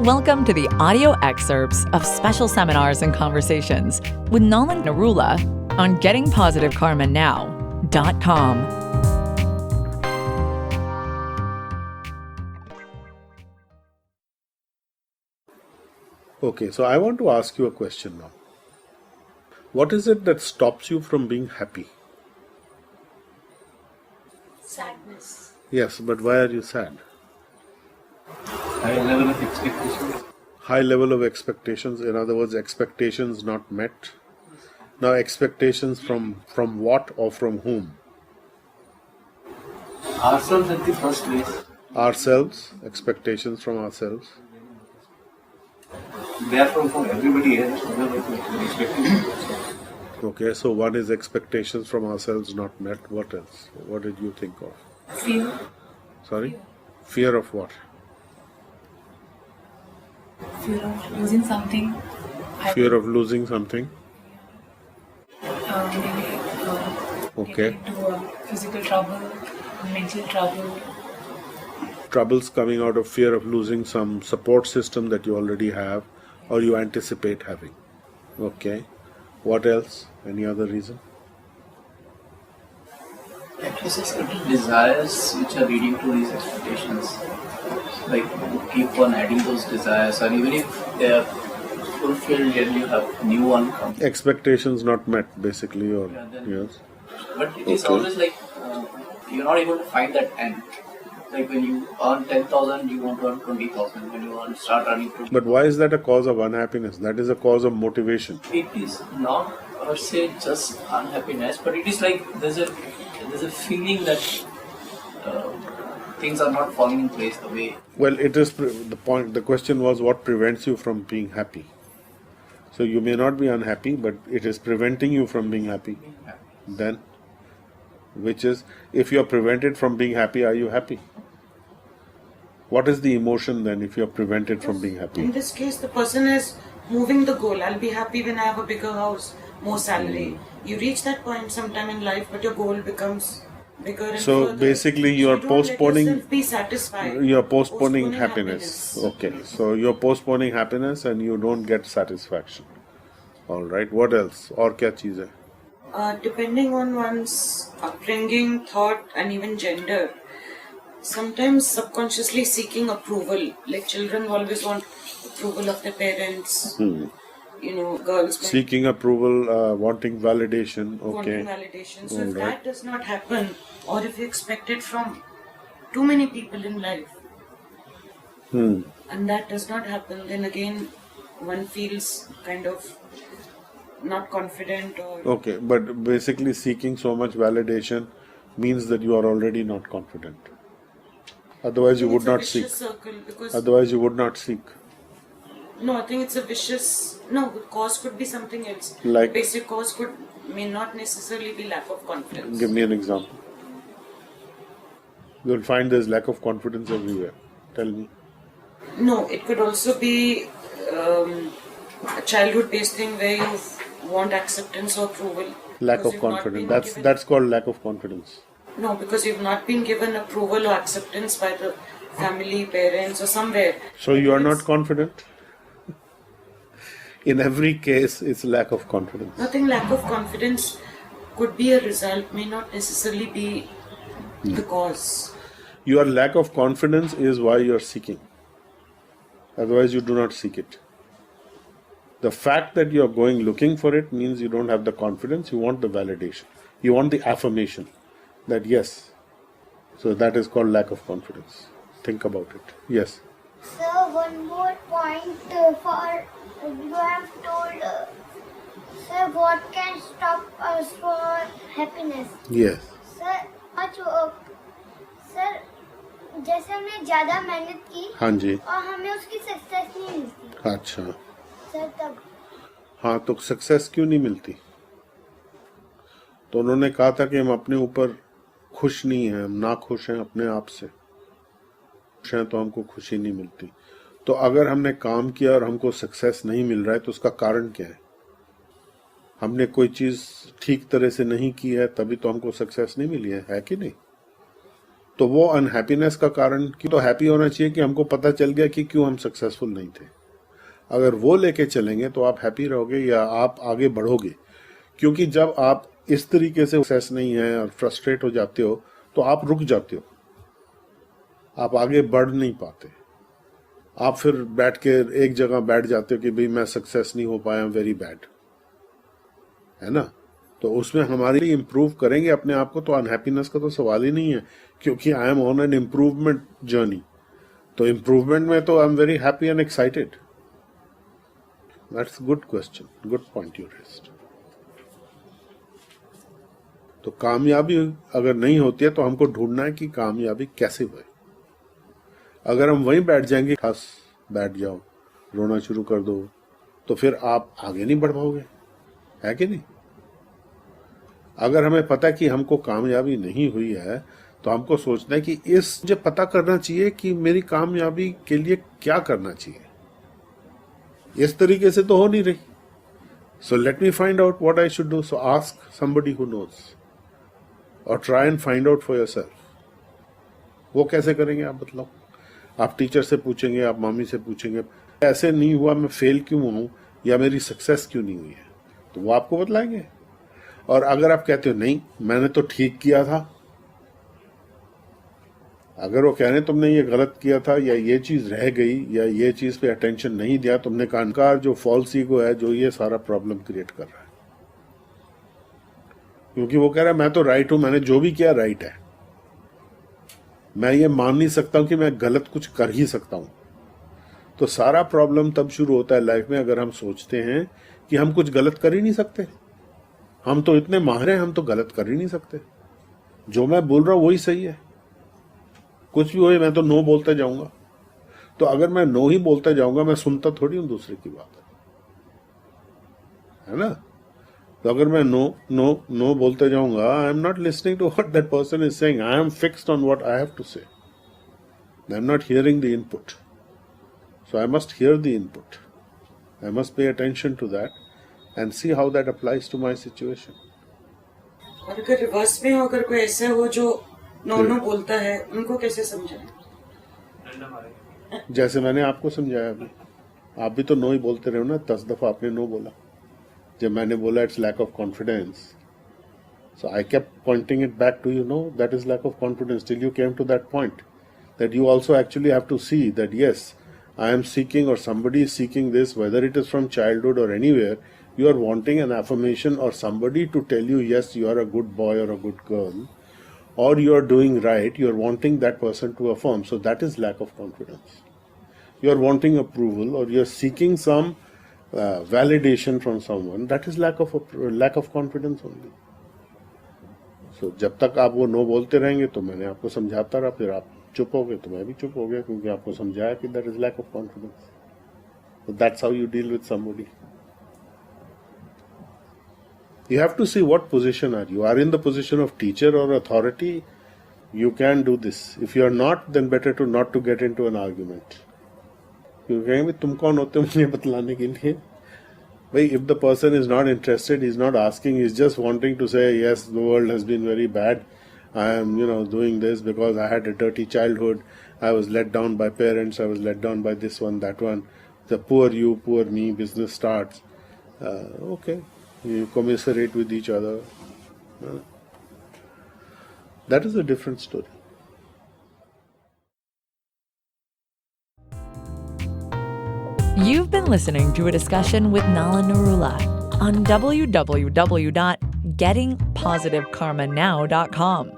Welcome to the audio excerpts of special seminars and conversations with Nolan Narula on gettingpositivekarmanow.com. Okay, so I want to ask you a question now. What is it that stops you from being happy? Sadness. Yes, but why are you sad? High level of expectations. High level of expectations, in other words, expectations not met. Now, expectations from what or from whom? Ourselves at the first place. Ourselves, expectations from ourselves. Therefore, from everybody else, expectations. Okay, so one is expectations from ourselves not met. What else? What did you think of? Fear. Sorry? Fear of what? Fear of losing something. Fear of losing something. Maybe Okay. getting into physical trouble, mental trouble. Troubles coming out of fear of losing some support system that you already have or you anticipate having. Okay. What else? Any other reason? Actually, certain desires which are leading to these expectations. Like you keep on adding those desires, and even if they are fulfilled, then you have new one come. Expectations not met, basically, or Yeah, then- yes. But it is Okay. always like you're not able to find that end. Like when you earn 10,000, you want to earn 20,000. When you start earning 20,000. But why is that a cause of unhappiness? That is a cause of motivation. It is not per se just unhappiness, but it is like there's a feeling that things are not falling in place the way. Well, it is the point. The question was what prevents you from being happy. So you may not be unhappy, but it is preventing you from being happy. Then, which is, if you are prevented from being happy, are you happy? What is the emotion then if you are prevented from being happy? In this case, the person is moving the goal. I'll be happy when I have a bigger house, more salary. You reach that point sometime in life, but your goal becomes bigger and So further. basically you are don't let postponing- yourself be satisfied. You are postponing happiness. Okay, so you are postponing happiness and you don't get satisfaction. All right, what else? और क्या चीज़ है? Depending on one's upbringing, thought, and even gender, sometimes subconsciously seeking approval. Like children always want approval of their parents. Girls Seeking approval, wanting validation. Okay. wanting validation. So All if right. that does not happen, or if you expect it from too many people in life, and that does not happen, then again one feels kind of not confident or Okay, but basically seeking so much validation means that you are already not confident. Otherwise you would it's a not vicious seek. circle because Otherwise you would not seek. no, I think it's a vicious. No, the cause could be something else. Like- basic cause may not necessarily be lack of confidence. Give me an example. You'll find there's lack of confidence everywhere. Tell me. No, it could also be a childhood-based thing where you want acceptance or approval. Lack because of you've not confidence. been That's given- that's called lack of confidence. No, because you've not been given approval or acceptance by the family, parents, or somewhere. So you are not It's- confident? In every case, it's lack of confidence. Nothing lack of confidence could be a result, may not necessarily be the cause. Your lack of confidence is why you're seeking. Otherwise, you do not seek it. The fact that you're going looking for it means you don't have the confidence, you want the validation. You want the affirmation that yes. So that is called lack of confidence. Think about it. Yes. Sir, one more point for you have told, sir, what can stop us for happiness? Yes. Sir, sir जैसे हमने ज़्यादा मेहनत की हाँ जी. और हमें उसकी success नहीं मिलती अच्छा. सर तब हाँ, तो सक्सेस क्यों नहीं मिलती? तो उन्होंने कहा था कि हम अपने ऊपर खुश नहीं हैं, हम ना खुश हैं अपने आप से. खुश हैं तो हमको खुशी नहीं मिलती. तो अगर हमने काम किया और हमको सक्सेस नहीं मिल रहा है तो उसका कारण क्या है? हमने कोई चीज़ ठीक तरह से नहीं की है तभी तो हमको सक्सेस नहीं मिली है कि नहीं? तो वो अनहैप्पीनेस का कारण कि तो हैप्पी होना चाहिए कि हमको पता चल गया कि क्यों हम सक्सेसफुल नहीं थे। अगर वो लेके चलेंगे तो आप हैप्पी रहोगे या आप आगे बढ़ोगे। क्योंकि जब आप इस तरीके से सक्सेस नहीं है और फ्रस्ट्रेट हो जाते हो तो आप रुक जाते हो, आप आगे बढ़ नहीं पाते। आप फिर बैठ के एक जगह बैठ जाते हो कि भाई मैं सक्सेस नहीं हो पाया, वेरी बैड, है ना। तो उसमें हमारे लिए इम्प्रूव करेंगे अपने आप को तो अनहैप्पीनेस का तो सवाल ही नहीं है, क्योंकि I am on an improvement journey. तो इम्प्रूवमेंट में तो I am very happy and excited. That's good question, good point you raised. तो कामयाबी अगर नहीं होती है तो हमको ढूंढना है कि कामयाबी कैसे हुए। अगर हम वहीं बैठ जाएंगे, हंस बैठ जाओ, रोना शुरू कर दो, तो फिर आप आगे नहीं बढ़ पाओगे, है कि नहीं। अगर हमें पता है कि हमको कामयाबी नहीं हुई है तो हमको सोचना है कि मुझे पता करना चाहिए कि मेरी कामयाबी के लिए क्या करना चाहिए। इस तरीके से तो हो नहीं रही। So let me find out what I should do. So ask somebody who knows or try and find out for yourself. वो कैसे करेंगे आप बतलाओ। आप टीचर से पूछेंगे, आप मम्मी से पूछेंगे, ऐसे नहीं हुआ, मैं फेल क्यों हूं या मेरी सक्सेस क्यों नहीं हुई है, तो वो आपको बतलाएंगे। और अगर आप कहते हो नहीं मैंने तो ठीक किया था, अगर वो कह रहे तुमने ये गलत किया था या ये चीज रह गई या ये चीज पे अटेंशन नहीं दिया, तुमने अहंकार जो फॉल्स ईगो है जो ये सारा प्रॉब्लम क्रिएट कर रहा है। क्योंकि वो कह रहा है मैं तो राइट हूं, मैंने जो भी किया राइट है, मैं ये मान नहीं सकता हूं कि मैं गलत कुछ कर ही सकता हूं। तो सारा प्रॉब्लम तब शुरू होता है लाइफ में अगर हम सोचते हैं कि हम कुछ गलत कर ही नहीं सकते, हम तो इतने माहिर हैं, हम तो गलत कर ही नहीं सकते, जो मैं बोल रहा हूं वही सही है, कुछ भी होए मैं तो नो बोलते जाऊंगा। तो अगर मैं नो ही बोलते जाऊंगा, मैं सुनता थोड़ी हूं दूसरे की बात, है ना। तो अगर मैं नो नो नो बोलते जाऊंगा, I am not listening to what that person is saying, I am fixed on what I have to say, I am not hearing the input. So I must hear the input, I must pay attention to that and see how that applies to my situation. और अगर reverse में हो, अगर कोई ऐसा हो जो no no बोलता है, उनको कैसे समझाएं? जैसे मैंने आपको समझाया अभी, आप भी तो नो ही बोलते रहे हो ना, 10 दफा आपने नो बोला। जब मैंने बोला it's lack of confidence, so I kept pointing it back to you, no, that is lack of confidence, till you came to that point that you also actually have to see that yes, I am seeking or somebody is seeking this, whether it is from childhood or anywhere. You are wanting an affirmation or somebody to tell you yes, you are a good boy or a good girl, or you are doing right. You are wanting that person to affirm, so that is lack of confidence. You are wanting approval or you are seeking some validation from someone, that is lack of confidence only. So जब तक आप वो no बोलते रहेंगे तो मैंने आपको समझाता रहा, फिर आप चुप हो गए तो मैं भी चुप हो गया, क्योंकि आपको समझाया कि that is lack of confidence. So that's how you deal with somebody. You have to see what position are you. Are in the position of teacher or authority, you can do this. If you are not, then better to not to get into an argument. क्योंकि कहेंगे तुम कौन होते हो मुझे बतलाने के लिए। भाई, if the person is not interested, he's not asking, he's just wanting to say yes, the world has been very bad, I am doing this because I had a dirty childhood, I was let down by parents, I was let down by this one, that one, the poor you, poor me, business starts. Okay, you commiserate with each other. That is a different story. You've been listening to a discussion with Nala Narula on www.gettingpositivekarmanow.com.